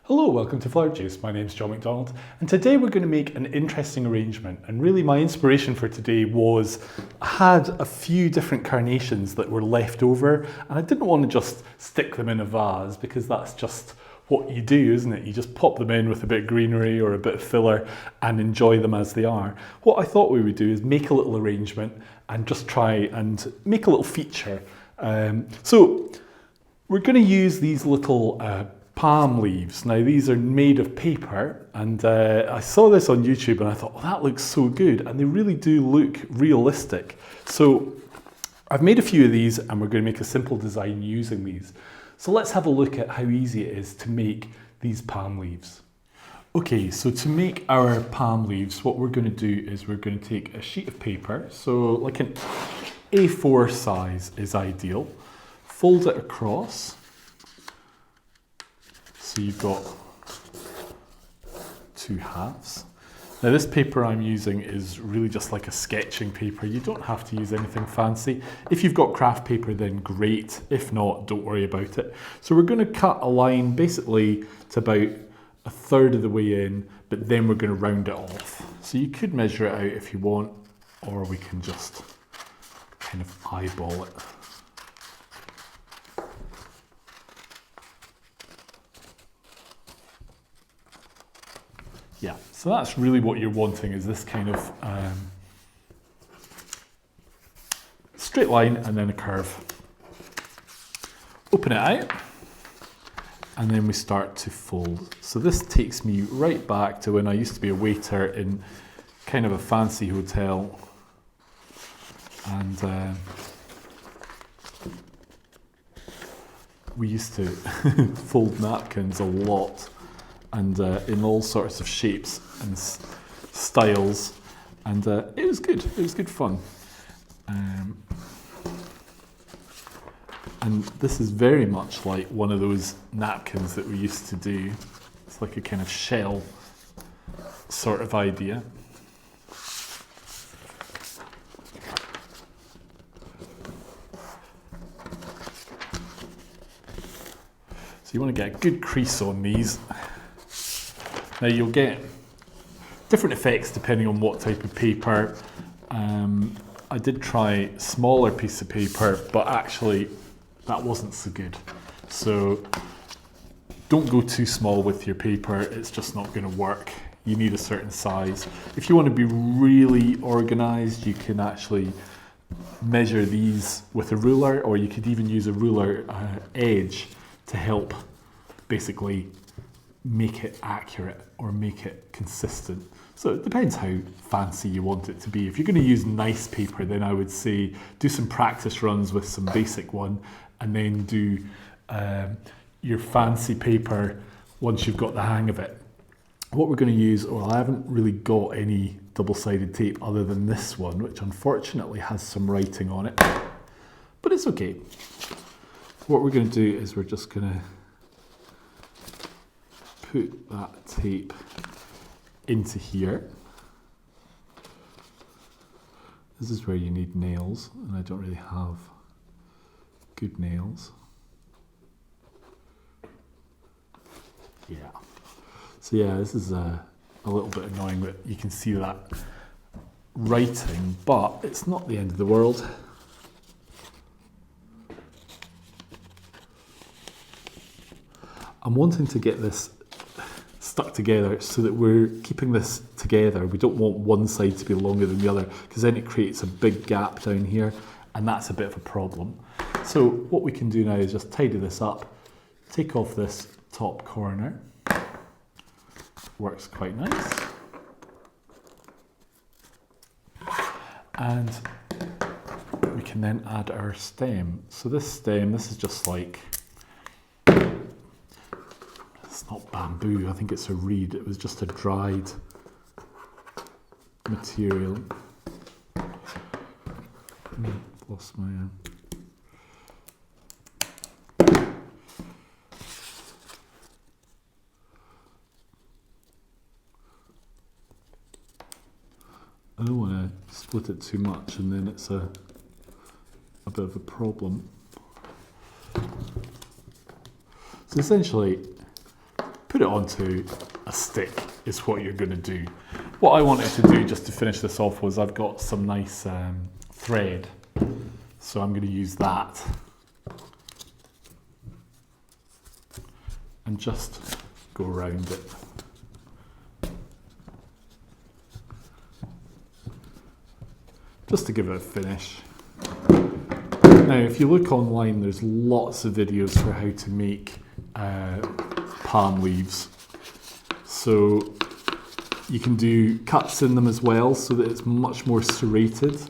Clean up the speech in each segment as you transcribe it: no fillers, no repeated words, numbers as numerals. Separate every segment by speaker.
Speaker 1: Hello, welcome to Flower Juice. My name's John McDonald, and today we're going to make an interesting arrangement. And really my inspiration for today was I had a few different carnations that were left over, and I didn't want to just stick them in a vase because that's just what you do, isn't it? You just pop them in with a bit of greenery or a bit of filler and enjoy them as they are. What I thought we would do is make a little arrangement and just try and make a little feature. So we're going to use these little palm leaves. Now these are made of paper, and I saw this on YouTube and I thought, oh, that looks so good, and they really do look realistic. So I've made a few of these and we're going to make a simple design using these. So let's have a look at how easy it is to make these palm leaves. Okay, so to make our palm leaves, what we're going to do is we're going to take a sheet of paper, so like an A4 size is ideal, fold it across. So you've got two halves. Now this paper I'm using is really just like a sketching paper. You don't have to use anything fancy. If you've got craft paper, then great. If not, don't worry about it. So we're going to cut a line basically to about a third of the way in, but then we're going to round it off. So you could measure it out if you want, or we can just kind of eyeball it. Yeah, so that's really what you're wanting, is this kind of straight line and then a curve. Open it out and then we start to fold. So this takes me right back to when I used to be a waiter in kind of a fancy hotel, and we used to fold napkins a lot, and in all sorts of shapes and styles, and it was good fun. And this is very much like one of those napkins that we used to do. It's like a kind of shell sort of idea. So you want to get a good crease on these. Now you'll get different effects depending on what type of paper. I did try smaller piece of paper, but actually that wasn't so good. So don't go too small with your paper, it's just not going to work. You need a certain size. If you want to be really organized, you can actually measure these with a ruler, or you could even use a ruler edge to help basically make it accurate or make it consistent. So it depends how fancy you want it to be. If you're going to use nice paper, then I would say do some practice runs with some basic one, and then do your fancy paper once you've got the hang of it. What we're going to use, well, I haven't really got any double-sided tape other than this one, which unfortunately has some writing on it, but it's okay. What we're going to do is we're just going to put that tape into here. This is where you need nails, and I don't really have good nails. Yeah. So yeah, this is a little bit annoying, but you can see that writing, but it's not the end of the world. I'm wanting to get this stuck together so that we're keeping this together. We don't want one side to be longer than the other, because then it creates a big gap down here, and that's a bit of a problem. So what we can do now is just tidy this up, take off this top corner. Works quite nice. And we can then add our stem. So this stem, this is just like, it's not bamboo, I think it's a reed. It was just a dried material. Lost my I don't want to split it too much, and then it's a bit of a problem. So essentially, put it onto a stick is what you're going to do. What I wanted to do just to finish this off was I've got some nice thread, so I'm going to use that and just go around it. Just to give it a finish. Now, if you look online, there's lots of videos for how to make palm leaves. So you can do cuts in them as well so that it's much more serrated.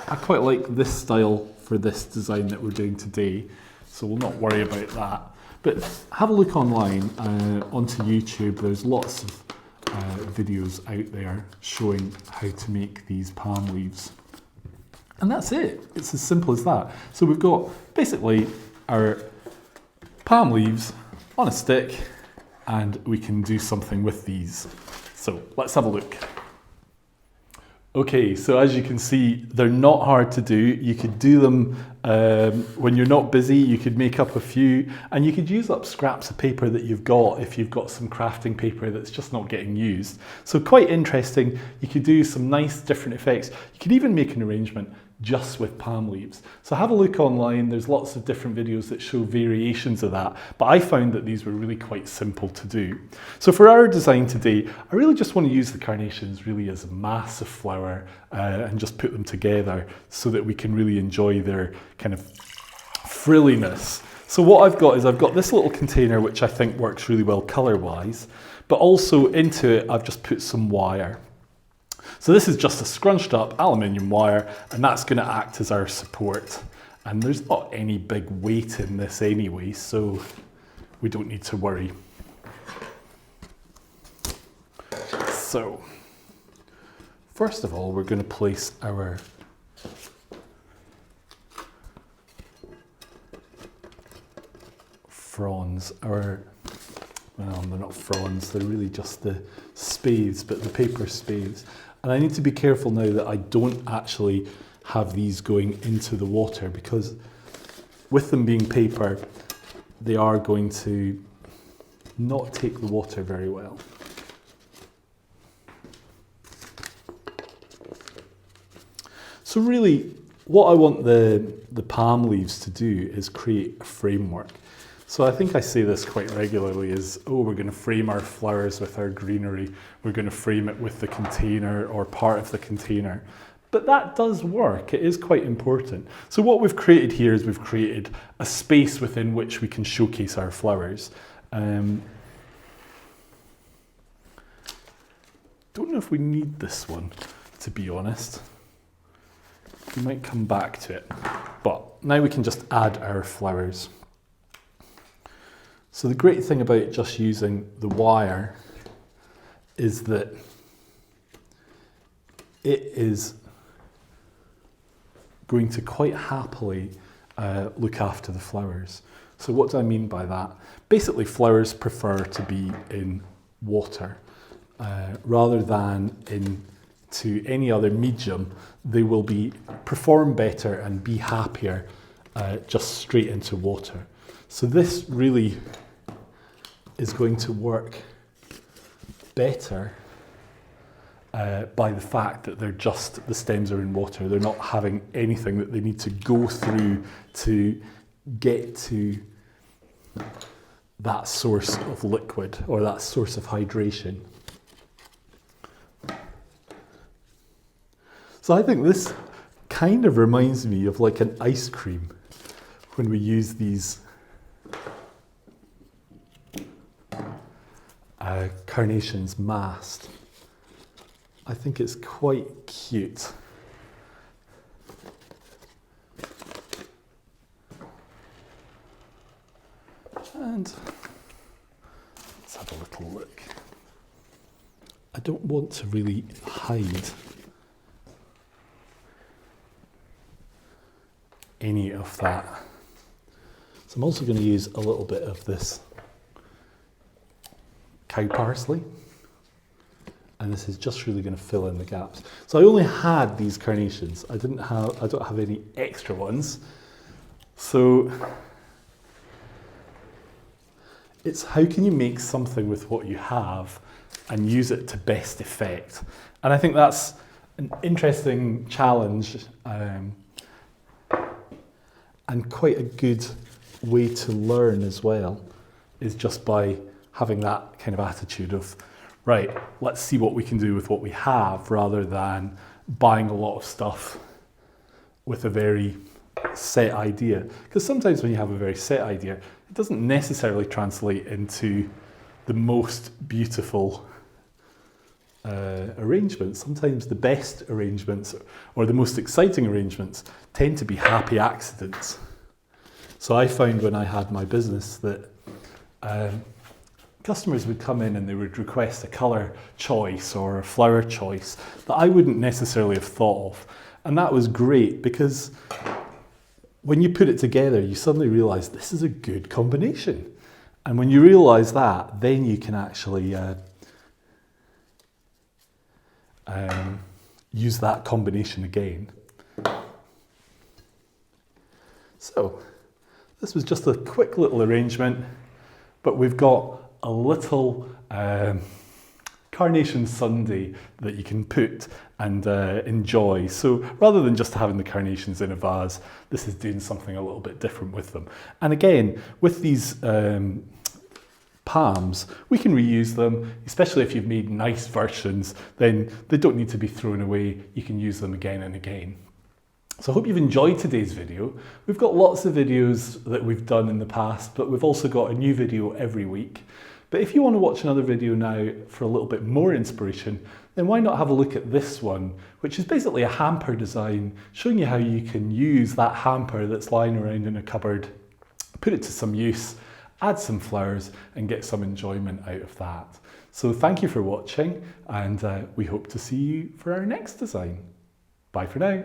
Speaker 1: I quite like this style for this design that we're doing today, so we'll not worry about that. But have a look online onto YouTube. There's lots of videos out there showing how to make these palm leaves. And that's it. It's as simple as that. So we've got basically our palm leaves on a stick, and we can do something with these. So let's have a look. Okay, so as you can see, they're not hard to do. You could do them when you're not busy. You could make up a few, and you could use up scraps of paper that you've got if you've got some crafting paper that's just not getting used. So quite interesting. You could do some nice different effects. You could even make an arrangement just with palm leaves. So have a look online. There's lots of different videos that show variations of that, but I found that these were really quite simple to do. So for our design today, I really just want to use the carnations really as a massive flower and just put them together so that we can really enjoy their kind of frilliness. So what I've got is I've got this little container which I think works really well colour-wise, but also into it I've just put some wire. So this is just a scrunched up aluminium wire, and that's going to act as our support. And there's not any big weight in this anyway, so we don't need to worry. So first of all, we're going to place our fronds, well, they're not fronds, they're really just the spathes, but the paper spathes. And I need to be careful now that I don't actually have these going into the water, because with them being paper, they are going to not take the water very well. So really, what I want the palm leaves to do is create a framework. So I think I say this quite regularly is, oh, we're going to frame our flowers with our greenery. We're going to frame it with the container or part of the container. But that does work. It is quite important. So what we've created here is we've created a space within which we can showcase our flowers. Don't know if we need this one, to be honest. We might come back to it. But now we can just add our flowers. So the great thing about just using the wire is that it is going to quite happily look after the flowers. So what do I mean by that? Basically, flowers prefer to be in water rather than into any other medium. They will perform better and be happier just straight into water. So this really is going to work better by the fact that the stems are in water. They're not having anything that they need to go through to get to that source of liquid or that source of hydration. So I think this kind of reminds me of like an ice cream when we use these Carnations masked. I think it's quite cute. And let's have a little look. I don't want to really hide any of that. So I'm also going to use a little bit of this cow parsley, and this is just really going to fill in the gaps. So I only had these carnations. I don't have any extra ones. So It's how can you make something with what you have and use it to best effect. And I think that's an interesting challenge and quite a good way to learn as well, is just by having that kind of attitude of, right, let's see what we can do with what we have, rather than buying a lot of stuff with a very set idea. Because sometimes when you have a very set idea, it doesn't necessarily translate into the most beautiful arrangements. Sometimes the best arrangements or the most exciting arrangements tend to be happy accidents. So I found when I had my business that customers would come in and they would request a colour choice or a flower choice that I wouldn't necessarily have thought of. And that was great, because when you put it together, you suddenly realise this is a good combination. And when you realise that, then you can actually use that combination again. So this was just a quick little arrangement, but we've got a little Carnation sundae that you can put and enjoy. So rather than just having the carnations in a vase, this is doing something a little bit different with them. And again, with these palms, we can reuse them, especially if you've made nice versions, then they don't need to be thrown away. You can use them again and again. So I hope you've enjoyed today's video. We've got lots of videos that we've done in the past, but we've also got a new video every week. But if you want to watch another video now for a little bit more inspiration, then why not have a look at this one, which is basically a hamper design, showing you how you can use that hamper that's lying around in a cupboard, put it to some use, add some flowers and get some enjoyment out of that. So thank you for watching, and we hope to see you for our next design. Bye for now.